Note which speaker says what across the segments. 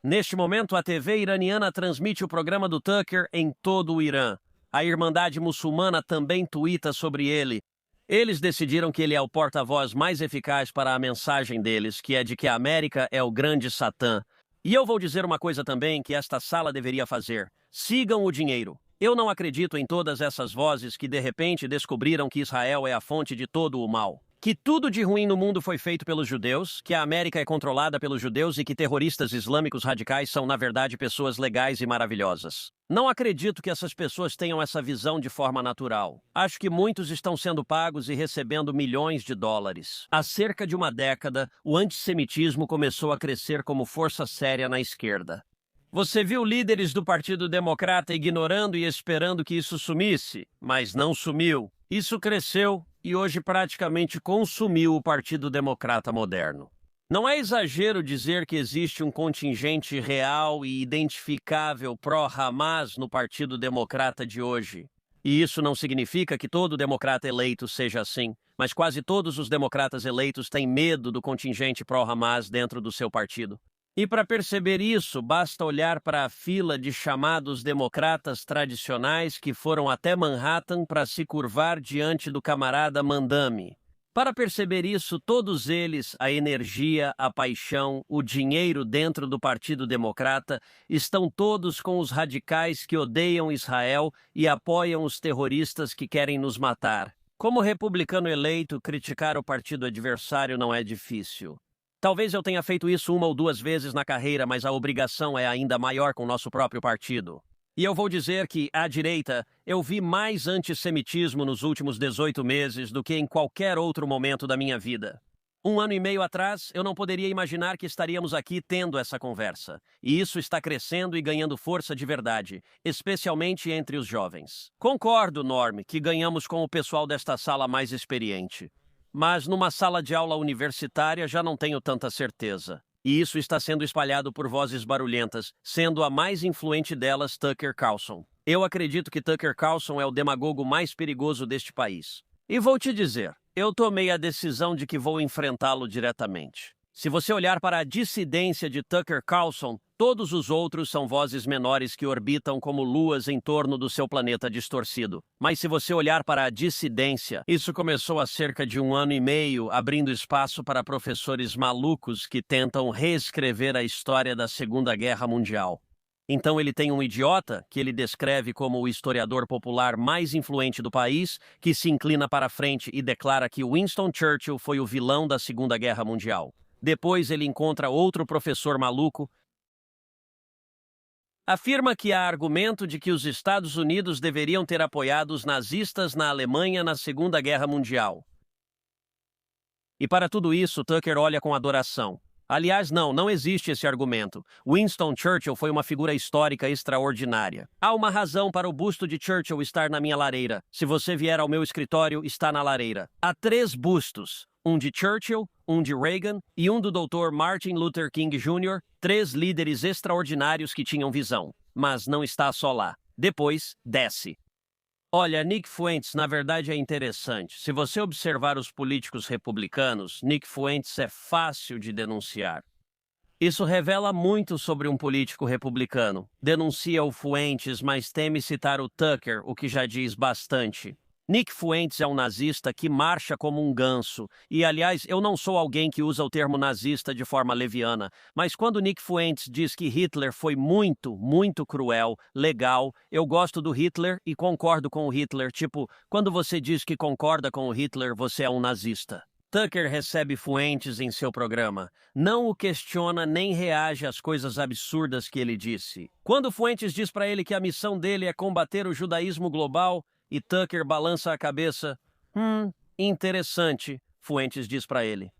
Speaker 1: Neste momento, a TV iraniana transmite o programa do Tucker em todo o Irã. A Irmandade Muçulmana também tuita sobre ele. Eles decidiram que ele é o porta-voz mais eficaz para a mensagem deles, que é de que a América é o grande Satã. E eu vou dizer uma coisa também que esta sala deveria fazer. Sigam o dinheiro. Eu não acredito em todas essas vozes que de repente descobriram que Israel é a fonte de todo o mal. Que tudo de ruim no mundo foi feito pelos judeus, que a América é controlada pelos judeus e que terroristas islâmicos radicais são, na verdade, pessoas legais e maravilhosas. Não acredito que essas pessoas tenham essa visão de forma natural. Acho que muitos estão sendo pagos e recebendo milhões de dólares. Há cerca de uma década, o antissemitismo começou a crescer como força séria na esquerda. Você viu líderes do Partido Democrata ignorando e esperando que isso sumisse, mas não sumiu. Isso cresceu e hoje praticamente consumiu o Partido Democrata moderno. Não é exagero dizer que existe um contingente real e identificável pró-Hamas no Partido Democrata de hoje. E isso não significa que todo democrata eleito seja assim, mas quase todos os democratas eleitos têm medo do contingente pró-Hamas dentro do seu partido. E para perceber isso, basta olhar para a fila de chamados democratas tradicionais que foram até Manhattan para se curvar diante do camarada Mandami. Para perceber isso, todos eles, a energia, a paixão, o dinheiro dentro do Partido Democrata, estão todos com os radicais que odeiam Israel e apoiam os terroristas que querem nos matar. Como republicano eleito, criticar o partido adversário não é difícil. Talvez eu tenha feito isso uma ou duas vezes na carreira, mas a obrigação é ainda maior com o nosso próprio partido. E eu vou dizer que, à direita, eu vi mais antissemitismo nos últimos 18 meses do que em qualquer outro momento da minha vida. 1 ano e meio atrás, eu não poderia imaginar que estaríamos aqui tendo essa conversa. E isso está crescendo e ganhando força de verdade, especialmente entre os jovens. Concordo, Norm, que ganhamos com o pessoal desta sala mais experiente. Mas numa sala de aula universitária já não tenho tanta certeza. E isso está sendo espalhado por vozes barulhentas, sendo a mais influente delas Tucker Carlson. Eu acredito que Tucker Carlson é o demagogo mais perigoso deste país. E vou te dizer, eu tomei a decisão de que vou enfrentá-lo diretamente. Se você olhar para a dissidência de Tucker Carlson, todos os outros são vozes menores que orbitam como luas em torno do seu planeta distorcido. Mas se você olhar para a dissidência, isso começou há cerca de 1 ano e meio, abrindo espaço para professores malucos que tentam reescrever a história da Segunda Guerra Mundial. Então ele tem um idiota, que ele descreve como o historiador popular mais influente do país, que se inclina para a frente e declara que Winston Churchill foi o vilão da Segunda Guerra Mundial. Depois ele encontra outro professor maluco. Afirma que há argumento de que os Estados Unidos deveriam ter apoiado os nazistas na Alemanha na Segunda Guerra Mundial. E para tudo isso, Tucker olha com adoração. Aliás, não existe esse argumento. Winston Churchill foi uma figura histórica extraordinária. Há uma razão para o busto de Churchill estar na minha lareira. Se você vier ao meu escritório, está na lareira. Há 3 bustos. Um de Churchill, um de Reagan e um do Dr. Martin Luther King Jr., 3 líderes extraordinários que tinham visão. Mas não está só lá. Depois, desce. Olha, Nick Fuentes, na verdade é interessante. Se você observar os políticos republicanos, Nick Fuentes é fácil de denunciar. Isso revela muito sobre um político republicano. Denuncia o Fuentes, mas teme citar o Tucker, o que já diz bastante. Nick Fuentes é um nazista que marcha como um ganso. E, aliás, eu não sou alguém que usa o termo nazista de forma leviana, mas quando Nick Fuentes diz que Hitler foi muito, muito cruel, legal, eu gosto do Hitler e concordo com o Hitler. Tipo, quando você diz que concorda com o Hitler, você é um nazista. Tucker recebe Fuentes em seu programa. Não o questiona nem reage às coisas absurdas que ele disse. Quando Fuentes diz para ele que a missão dele é combater o judaísmo global, e Tucker balança a cabeça. Interessante, Fuentes diz para ele.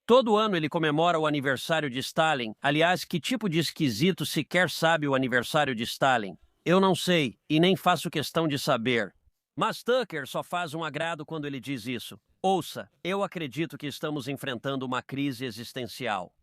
Speaker 1: Todo ano ele comemora o aniversário de Stalin. Aliás, que tipo de esquisito sequer sabe o aniversário de Stalin? Eu não sei, e nem faço questão de saber. Mas Tucker só faz um agrado quando ele diz isso. Ouça, eu acredito que estamos enfrentando uma crise existencial.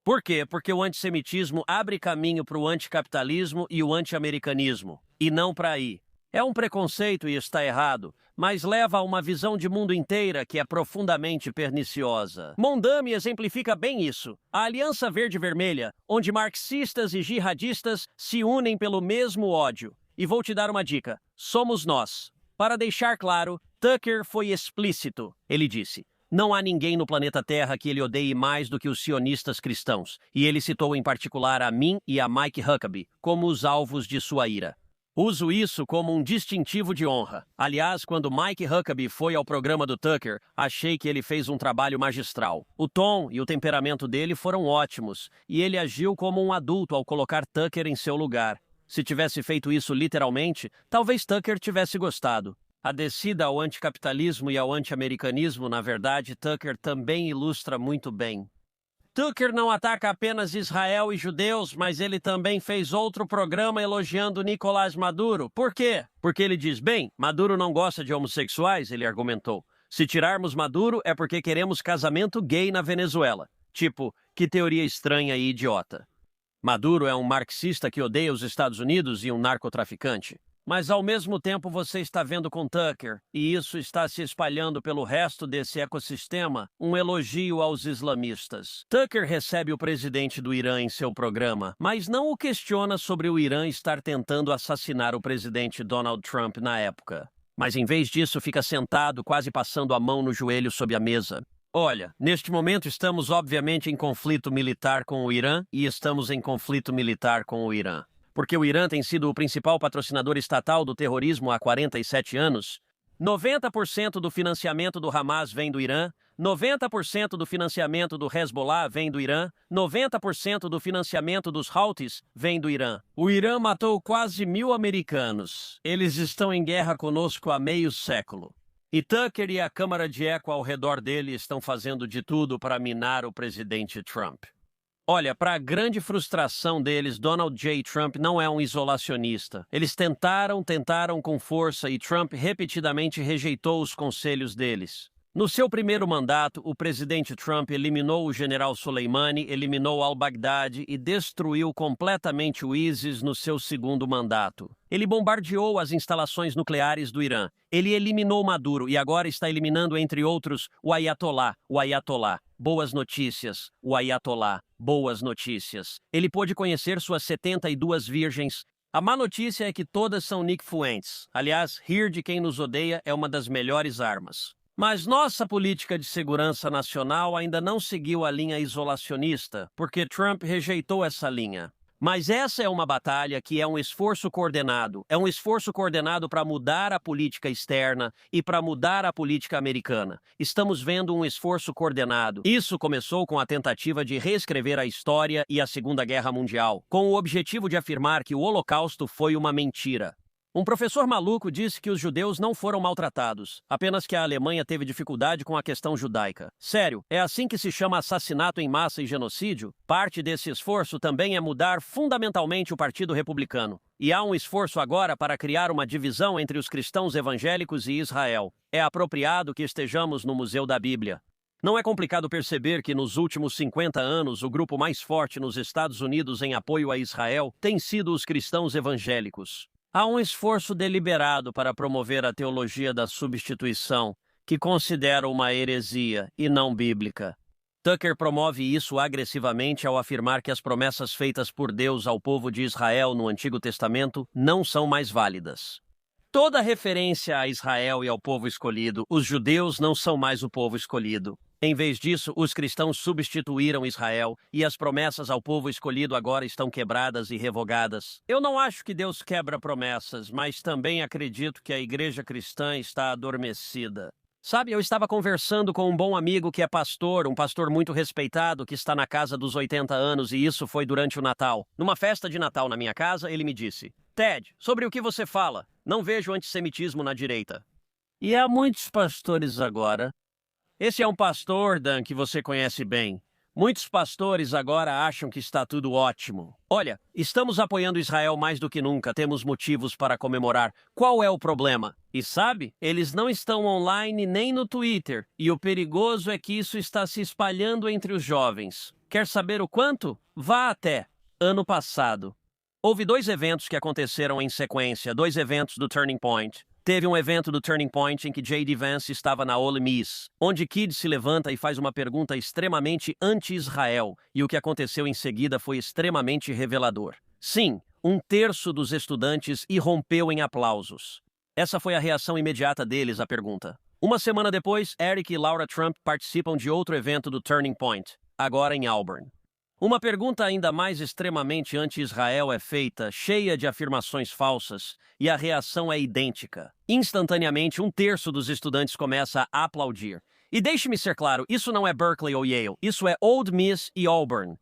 Speaker 1: Por quê? Porque o antissemitismo abre caminho para o anticapitalismo e o anti-americanismo. E não para aí. É um preconceito e está errado, mas leva a uma visão de mundo inteira que é profundamente perniciosa. Mondami exemplifica bem isso. A Aliança Verde-Vermelha, onde marxistas e jihadistas se unem pelo mesmo ódio. E vou te dar uma dica: somos nós. Para deixar claro, Tucker foi explícito. Ele disse: não há ninguém no planeta Terra que ele odeie mais do que os sionistas cristãos, e ele citou em particular a mim e a Mike Huckabee como os alvos de sua ira. Uso isso como um distintivo de honra. Aliás, quando Mike Huckabee foi ao programa do Tucker, achei que ele fez um trabalho magistral. O tom e o temperamento dele foram ótimos, e ele agiu como um adulto ao colocar Tucker em seu lugar. Se tivesse feito isso literalmente, talvez Tucker tivesse gostado. A descida ao anticapitalismo e ao anti-americanismo, na verdade, Tucker também ilustra muito bem. Tucker não ataca apenas Israel e judeus, mas ele também fez outro programa elogiando Nicolás Maduro. Por quê? Porque ele diz: bem, Maduro não gosta de homossexuais, ele argumentou. Se tirarmos Maduro é porque queremos casamento gay na Venezuela. Tipo, que teoria estranha e idiota. Maduro é um marxista que odeia os Estados Unidos e um narcotraficante. Mas ao mesmo tempo você está vendo com Tucker, e isso está se espalhando pelo resto desse ecossistema, um elogio aos islamistas. Tucker recebe o presidente do Irã em seu programa, mas não o questiona sobre o Irã estar tentando assassinar o presidente Donald Trump na época. Mas em vez disso fica sentado, quase passando a mão no joelho sob a mesa. Olha, neste momento estamos obviamente em conflito militar com o Irã e estamos em conflito militar com o Irã. Porque o Irã tem sido o principal patrocinador estatal do terrorismo há 47 anos. 90% do financiamento do Hamas vem do Irã, 90% do financiamento do Hezbollah vem do Irã, 90% do financiamento dos Houthis vem do Irã. O Irã matou quase 1.000 americanos. Eles estão em guerra conosco há meio século. E Tucker e a Câmara de Eco ao redor dele estão fazendo de tudo para minar o presidente Trump. Olha, para a grande frustração deles, Donald J. Trump não é um isolacionista. Eles tentaram com força e Trump repetidamente rejeitou os conselhos deles. No seu primeiro mandato, o presidente Trump eliminou o general Soleimani, eliminou al-Baghdadi e destruiu completamente o ISIS no seu segundo mandato. Ele bombardeou as instalações nucleares do Irã. Ele eliminou Maduro e agora está eliminando, entre outros, o Ayatollah. Boas notícias, o Ayatollah. Boas notícias. Ele pôde conhecer suas 72 virgens. A má notícia é que todas são nicfluentes. Aliás, rir de quem nos odeia é uma das melhores armas. Mas nossa política de segurança nacional ainda não seguiu a linha isolacionista, porque Trump rejeitou essa linha. Mas essa é uma batalha que é um esforço coordenado. É um esforço coordenado para mudar a política externa e para mudar a política americana. Estamos vendo um esforço coordenado. Isso começou com a tentativa de reescrever a história e a Segunda Guerra Mundial, com o objetivo de afirmar que o Holocausto foi uma mentira. Um professor maluco disse que os judeus não foram maltratados, apenas que a Alemanha teve dificuldade com a questão judaica. Sério, é assim que se chama assassinato em massa e genocídio? Parte desse esforço também é mudar fundamentalmente o Partido Republicano. E há um esforço agora para criar uma divisão entre os cristãos evangélicos e Israel. É apropriado que estejamos no Museu da Bíblia. Não é complicado perceber que nos últimos 50 anos o grupo mais forte nos Estados Unidos em apoio a Israel tem sido os cristãos evangélicos. Há um esforço deliberado para promover a teologia da substituição, que considero uma heresia e não bíblica. Tucker promove isso agressivamente ao afirmar que as promessas feitas por Deus ao povo de Israel no Antigo Testamento não são mais válidas. Toda referência a Israel e ao povo escolhido, os judeus não são mais o povo escolhido. Em vez disso, os cristãos substituíram Israel e as promessas ao povo escolhido agora estão quebradas e revogadas. Eu não acho que Deus quebra promessas, mas também acredito que a igreja cristã está adormecida. Sabe, eu estava conversando com um bom amigo que é pastor, um pastor muito respeitado que está na casa dos 80 anos e isso foi durante o Natal. Numa festa de Natal na minha casa, ele me disse: Ted, sobre o que você fala? Não vejo antissemitismo na direita. E há muitos pastores agora. Esse é um pastor, Dan, que você conhece bem. Muitos pastores agora acham que está tudo ótimo. Olha, estamos apoiando Israel mais do que nunca, temos motivos para comemorar. Qual é o problema? E sabe, eles não estão online nem no Twitter, e o perigoso é que isso está se espalhando entre os jovens. Quer saber o quanto? Vá até ano passado. Houve dois eventos que aconteceram em sequência, dois eventos do Turning Point. Teve um evento do Turning Point em que J.D. Vance estava na Ole Miss, onde Kidd se levanta e faz uma pergunta extremamente anti-Israel, e o que aconteceu em seguida foi extremamente revelador. Sim, um terço dos estudantes irrompeu em aplausos. Essa foi a reação imediata deles à pergunta. Uma semana depois, Eric e Laura Trump participam de outro evento do Turning Point, agora em Auburn. Uma pergunta ainda mais extremamente anti-Israel é feita, cheia de afirmações falsas, e a reação é idêntica. Instantaneamente, um terço dos estudantes começa a aplaudir. E deixe-me ser claro, isso não é Berkeley ou Yale, isso é Ole Miss e Auburn.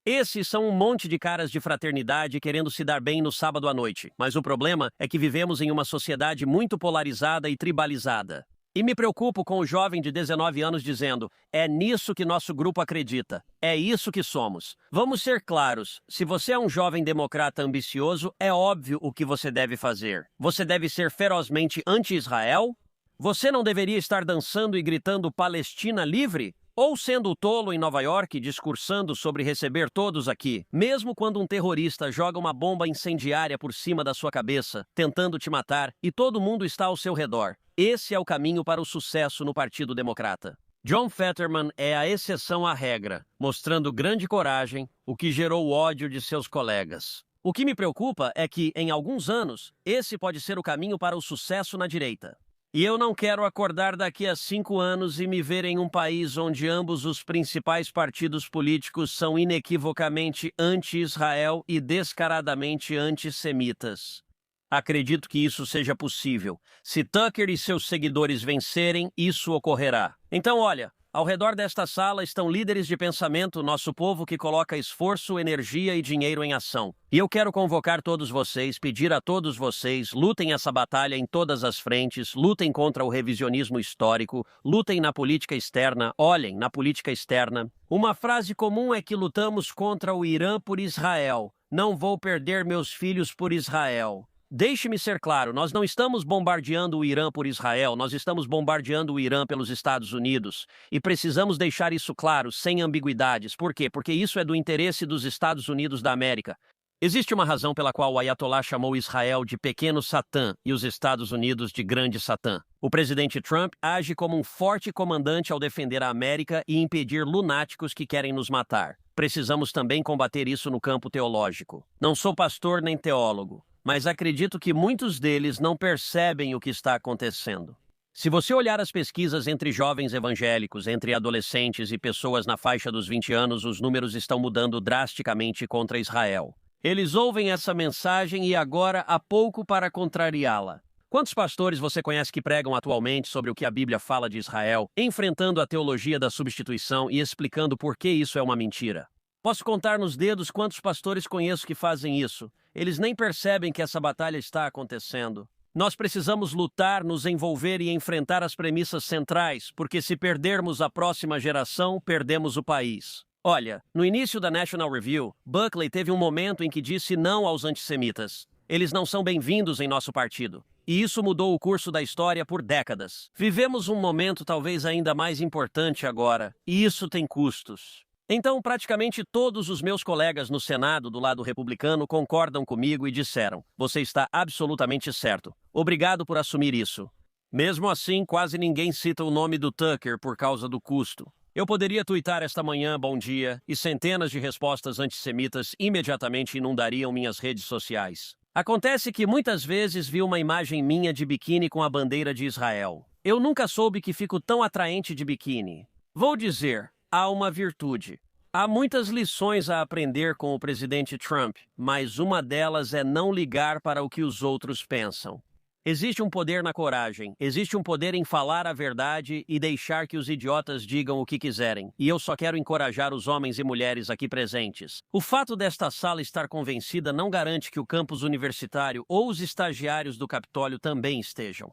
Speaker 1: Esses são um monte de caras de fraternidade querendo se dar bem no sábado à noite, mas o problema é que vivemos em uma sociedade muito polarizada e tribalizada. E me preocupo com o jovem de 19 anos dizendo, é nisso que nosso grupo acredita, é isso que somos. Vamos ser claros, se você é um jovem democrata ambicioso, é óbvio o que você deve fazer. Você deve ser ferozmente anti-Israel? Você não deveria estar dançando e gritando Palestina livre? Ou sendo o tolo em Nova York discursando sobre receber todos aqui, mesmo quando um terrorista joga uma bomba incendiária por cima da sua cabeça, tentando te matar, e todo mundo está ao seu redor. Esse é o caminho para o sucesso no Partido Democrata. John Fetterman é a exceção à regra, mostrando grande coragem, o que gerou o ódio de seus colegas. O que me preocupa é que, em alguns anos, esse pode ser o caminho para o sucesso na direita. E eu não quero acordar daqui a 5 anos e me ver em um país onde ambos os principais partidos políticos são inequivocamente anti-Israel e descaradamente antissemitas. Acredito que isso seja possível. Se Tucker e seus seguidores vencerem, isso ocorrerá. Então, olha, ao redor desta sala estão líderes de pensamento, nosso povo que coloca esforço, energia e dinheiro em ação. E eu quero convocar todos vocês, pedir a todos vocês, lutem essa batalha em todas as frentes, lutem contra o revisionismo histórico, lutem na política externa, olhem na política externa. Uma frase comum é que lutamos contra o Irã por Israel. Não vou perder meus filhos por Israel. Deixe-me ser claro, nós não estamos bombardeando o Irã por Israel, nós estamos bombardeando o Irã pelos Estados Unidos. E precisamos deixar isso claro, sem ambiguidades. Por quê? Porque isso é do interesse dos Estados Unidos da América. Existe uma razão pela qual o Ayatollah chamou Israel de pequeno Satã e os Estados Unidos de grande Satã. O presidente Trump age como um forte comandante ao defender a América e impedir lunáticos que querem nos matar. Precisamos também combater isso no campo teológico. Não sou pastor nem teólogo, mas acredito que muitos deles não percebem o que está acontecendo. Se você olhar as pesquisas entre jovens evangélicos, entre adolescentes e pessoas na faixa dos 20 anos, os números estão mudando drasticamente contra Israel. Eles ouvem essa mensagem e agora há pouco para contrariá-la. Quantos pastores você conhece que pregam atualmente sobre o que a Bíblia fala de Israel, enfrentando a teologia da substituição e explicando por que isso é uma mentira? Posso contar nos dedos quantos pastores conheço que fazem isso. Eles nem percebem que essa batalha está acontecendo. Nós precisamos lutar, nos envolver e enfrentar as premissas centrais, porque se perdermos a próxima geração, perdemos o país. Olha, no início da National Review, Buckley teve um momento em que disse não aos antissemitas. Eles não são bem-vindos em nosso partido. E isso mudou o curso da história por décadas. Vivemos um momento talvez ainda mais importante agora, e isso tem custos. Então, praticamente todos os meus colegas no Senado do lado republicano concordam comigo e disseram, você está absolutamente certo. Obrigado por assumir isso. Mesmo assim, quase ninguém cita o nome do Tucker por causa do custo. Eu poderia tuitar esta manhã, bom dia, e centenas de respostas antissemitas imediatamente inundariam minhas redes sociais. Acontece que muitas vezes vi uma imagem minha de biquíni com a bandeira de Israel. Eu nunca soube que fico tão atraente de biquíni. Vou dizer, há uma virtude. Há muitas lições a aprender com o presidente Trump, mas uma delas é não ligar para o que os outros pensam. Existe um poder na coragem, existe um poder em falar a verdade e deixar que os idiotas digam o que quiserem. E eu só quero encorajar os homens e mulheres aqui presentes. O fato desta sala estar convencida não garante que o campus universitário ou os estagiários do Capitólio também estejam.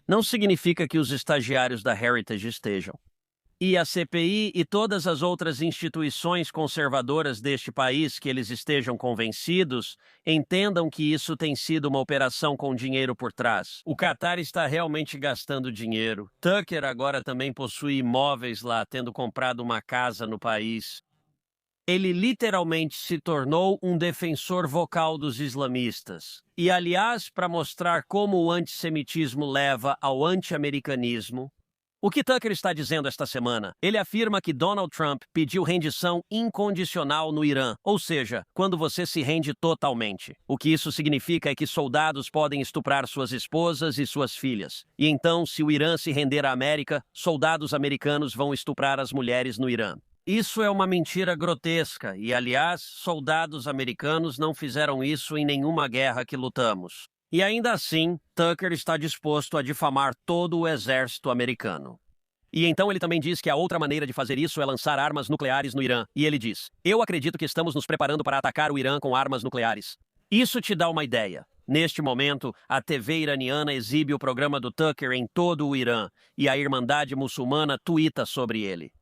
Speaker 1: Não significa que os estagiários da Heritage estejam. E a CPI e todas as outras instituições conservadoras deste país que eles estejam convencidos, entendam que isso tem sido uma operação com dinheiro por trás. O Qatar está realmente gastando dinheiro. Tucker agora também possui imóveis lá, tendo comprado uma casa no país. Ele literalmente se tornou um defensor vocal dos islamistas. E, aliás, para mostrar como o antissemitismo leva ao anti-americanismo, o que Tucker está dizendo esta semana? Ele afirma que Donald Trump pediu rendição incondicional no Irã, ou seja, quando você se rende totalmente. O que isso significa é que soldados podem estuprar suas esposas e suas filhas. E então, se o Irã se render à América, soldados americanos vão estuprar as mulheres no Irã. Isso é uma mentira grotesca e, aliás, soldados americanos não fizeram isso em nenhuma guerra que lutamos. E ainda assim, Tucker está disposto a difamar todo o exército americano. E então ele também diz que a outra maneira de fazer isso é lançar armas nucleares no Irã. E ele diz: "Eu acredito que estamos nos preparando para atacar o Irã com armas nucleares." Isso te dá uma ideia. Neste momento, a TV iraniana exibe o programa do Tucker em todo o Irã e a Irmandade Muçulmana tuita sobre ele.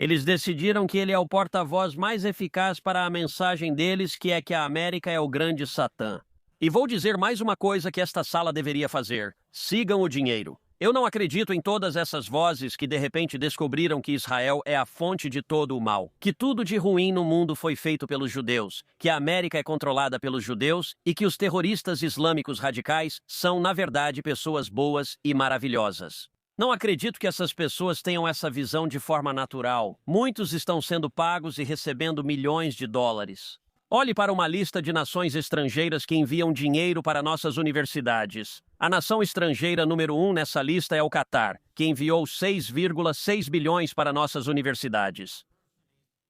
Speaker 1: Eles decidiram que ele é o porta-voz mais eficaz para a mensagem deles, que é que a América é o grande Satã. E vou dizer mais uma coisa que esta sala deveria fazer: sigam o dinheiro. Eu não acredito em todas essas vozes que de repente descobriram que Israel é a fonte de todo o mal, que tudo de ruim no mundo foi feito pelos judeus, que a América é controlada pelos judeus e que os terroristas islâmicos radicais são, na verdade, pessoas boas e maravilhosas. Não acredito que essas pessoas tenham essa visão de forma natural. Muitos estão sendo pagos e recebendo milhões de dólares. Olhe para uma lista de nações estrangeiras que enviam dinheiro para nossas universidades. A nação estrangeira número 1 nessa lista é o Catar, que enviou 6,6 bilhões para nossas universidades.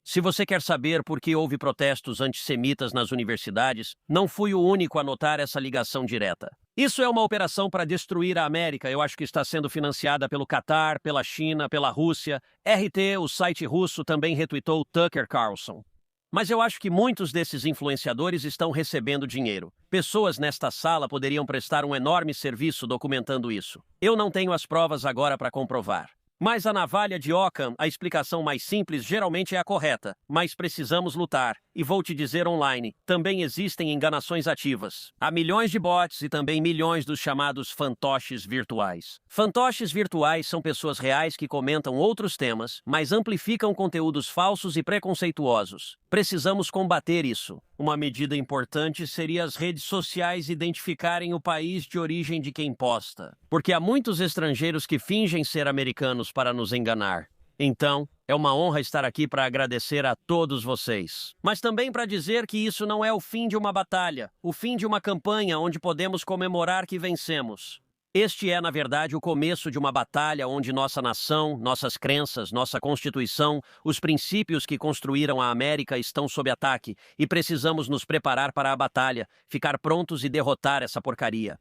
Speaker 1: Se você quer saber por que houve protestos antissemitas nas universidades, não fui o único a notar essa ligação direta. Isso é uma operação para destruir a América. Eu acho que está sendo financiada pelo Catar, pela China, pela Rússia. RT, o site russo, também retweetou Tucker Carlson. Mas eu acho que muitos desses influenciadores estão recebendo dinheiro. Pessoas nesta sala poderiam prestar um enorme serviço documentando isso. Eu não tenho as provas agora para comprovar. Mas a navalha de Occam, a explicação mais simples geralmente é a correta, mas precisamos lutar. E vou te dizer online, também existem enganações ativas. Há milhões de bots e também milhões dos chamados fantoches virtuais. Fantoches virtuais são pessoas reais que comentam outros temas, mas amplificam conteúdos falsos e preconceituosos. Precisamos combater isso. Uma medida importante seria as redes sociais identificarem o país de origem de quem posta, porque há muitos estrangeiros que fingem ser americanos para nos enganar. Então, é uma honra estar aqui para agradecer a todos vocês. Mas também para dizer que isso não é o fim de uma batalha, o fim de uma campanha onde podemos comemorar que vencemos. Este é, na verdade, o começo de uma batalha onde nossa nação, nossas crenças, nossa Constituição, os princípios que construíram a América estão sob ataque e precisamos nos preparar para a batalha, ficar prontos e derrotar essa porcaria.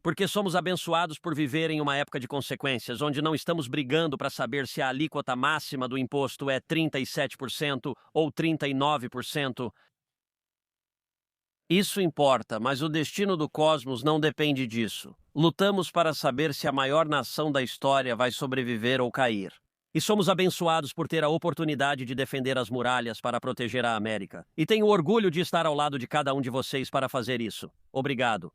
Speaker 1: Porque somos abençoados por viver em uma época de consequências, onde não estamos brigando para saber se a alíquota máxima do imposto é 37% ou 39%. Isso importa, mas o destino do cosmos não depende disso. Lutamos para saber se a maior nação da história vai sobreviver ou cair. E somos abençoados por ter a oportunidade de defender as muralhas para proteger a América. E tenho orgulho de estar ao lado de cada um de vocês para fazer isso. Obrigado.